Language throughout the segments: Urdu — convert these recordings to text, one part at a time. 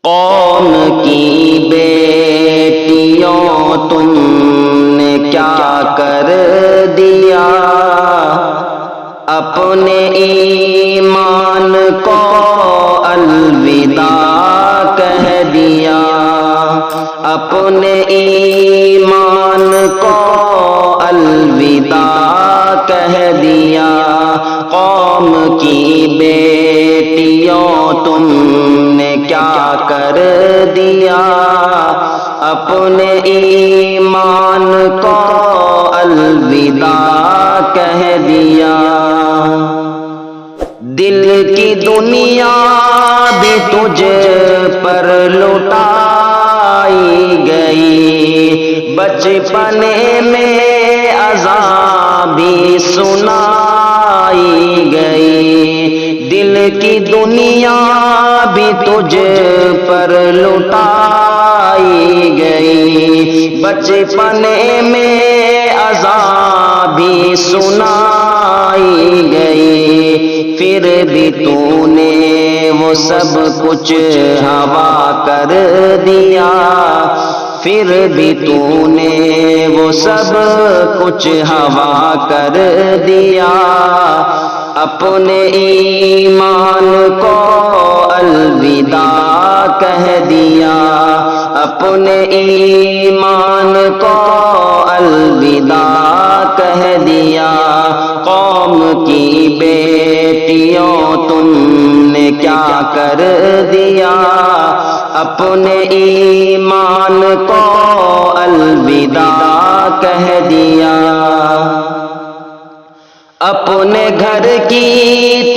قوم کی بیٹیوں تم نے کیا کر دیا، اپنے ایمان کو الوداع کہہ دیا، اپنے ایمان کو الوداع کہہ دیا۔ قوم کی بیٹیوں تم نے کیا کر دیا، اپنے ایمان کو الوداع کہہ دیا۔ دل کی دنیا بھی تجھ پر لٹائی گئی، بچپنے میں عذاب بھی سنائی گئی۔ دل کی دنیا بھی تجھ پر لٹائی گئی، بچپنے میں عذاب بھی سنائی گئی۔ پھر بھی تو نے وہ سب کچھ ہوا کر دیا، پھر بھی تو نے وہ سب کچھ ہوا کر دیا۔ اپنے ایمان کو الوداع کہہ دیا، اپنے ایمان کو الوداع کہہ دیا۔ قوم کی بیٹیوں تم نے کیا کر دیا، اپنے ایمان کو الوداع کہہ دیا۔ اپنے گھر کی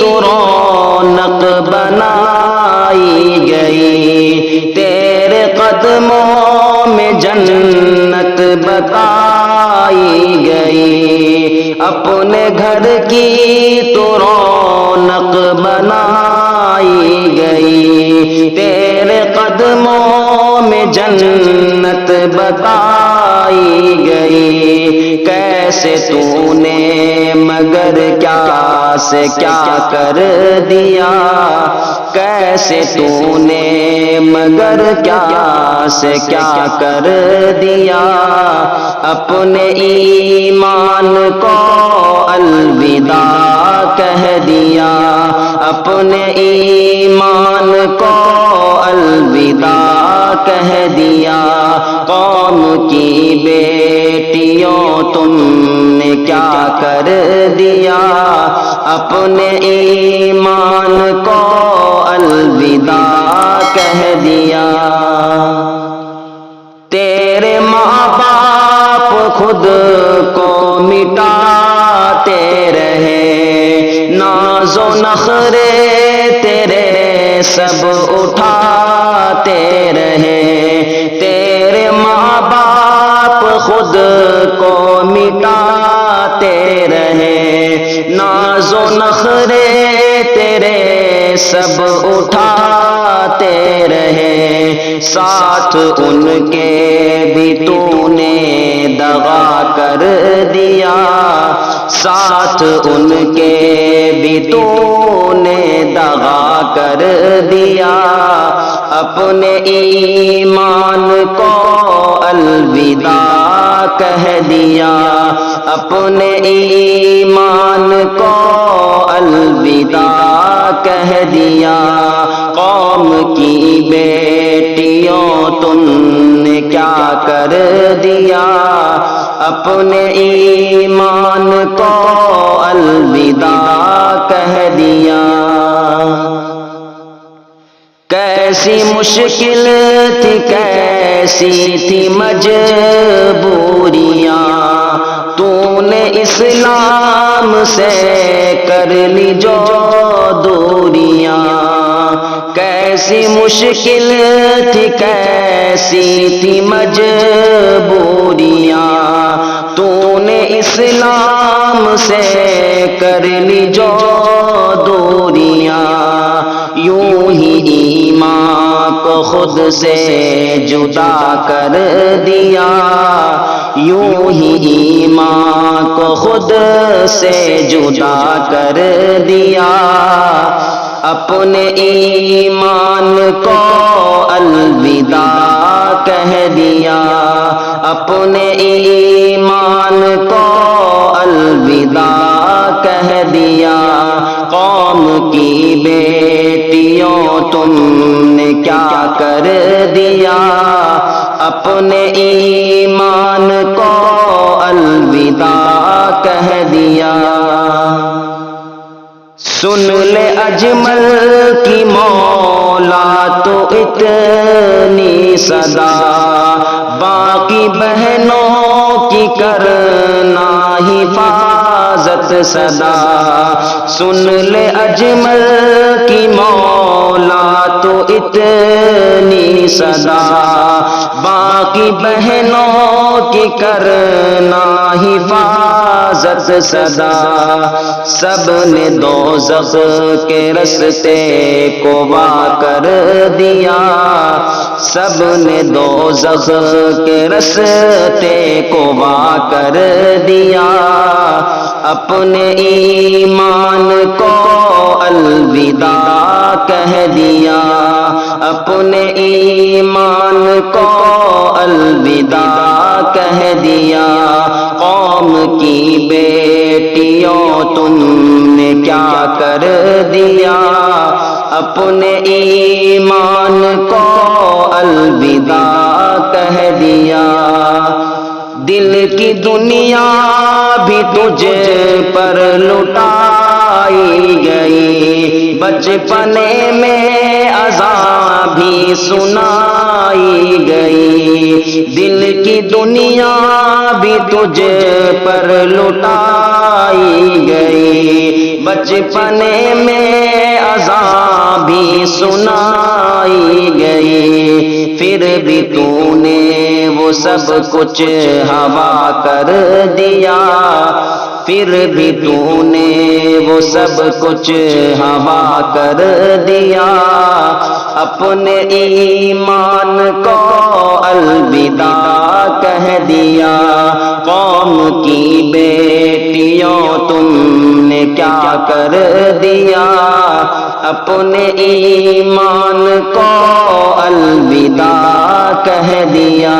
تو رونق بنائی گئی، تیرے قدموں میں جنت بتائی گئی۔ اپنے گھر کی تو رونق بنائی گئی، تیرے قدموں میں جنت بتائی گئی۔ کیسے تو نے مگر کیا سے کیا کر دیا، کیسے تو نے مگر کیا سے کیا کر دیا۔ اپنے ایمان کو الوداع کہہ دیا، اپنے ایمان کو الوداع کہہ دیا۔ قوم کی بیٹیوں تم نے کیا کر دیا، اپنے ایمان کو الوداع کہہ دیا۔ تیرے ماں باپ خود کو مٹاتے رہے، ناز و نخرے تیرے سب اٹھاتے رہے۔ تیرے ماں باپ خود کو مٹاتے رہے، ناز و نخرے تیرے سب اٹھاتے رہے۔ ساتھ ان کے بھی تو نے دغا کر دیا، ساتھ ان کے بھی تو نے دغا کر دیا۔ اپنے ایمان کو الوداع کہہ دیا، اپنے ایمان کو الوداع کہہ دیا۔ قوم کی بیٹیوں تم نے کیا کر دیا، اپنے ایمان کو الوداع کہہ دیا۔ کیسی مشکل تھی، کیسی تھی مجبوریاں، تو نے اسلام سے کر لی جو دوریاں۔ کیسی مشکل تھی، کیسی تھی مجبوریاں، تو نے اسلام سے کر لی جو دوریاں۔ یوں ہی ایمان کو خود سے جدا کر دیا، یوں ہی ایمان کو خود سے جدا کر دیا۔ اپنے ایمان کو کہہ دیا، اپنے ایمان کو الوداع کہہ دیا، قوم کی بیٹیوں تم نے کیا کر دیا، اپنے ایمان کو الوداع کہہ دیا۔ سن لے اجمل کی مولا تو اتنی صدا، باقی بہنوں کی کرنا حفاظت صدا، سن لے اجمل کی مولا تو اتنی صدا، باقی بہنوں کی کرنا حفاظت صدا، سب نے دوزخ کے رستے کو وا کر دیا، سب نے دوزخ کے رستے کو وا کر دیا، اپنے ایمان کو الوداع کہہ دیا، اپنے ایمان کو الوداع کہہ دیا، قوم کی بیٹیوں تم نے کیا کر دیا، اپنے ایمان کو الوداع کہہ دیا، دل کی دنیا بھی تجھ پر لٹائی گئی، بچپنے میں عذاب بھی سنائی گئی، دل کی دنیا بھی تجھ پر لٹائی گئی، بچپنے میں عذاب بھی سنائی گئی، پھر بھی تو نے وہ سب کچھ ہوا کر دیا، پھر بھی تو نے وہ سب کچھ ہوا کر دیا، اپنے ایمان کو الوداع کہہ دیا، قوم کی بیٹیوں تم نے کیا کر دیا، اپنے ایمان کو الوداع کہہ دیا۔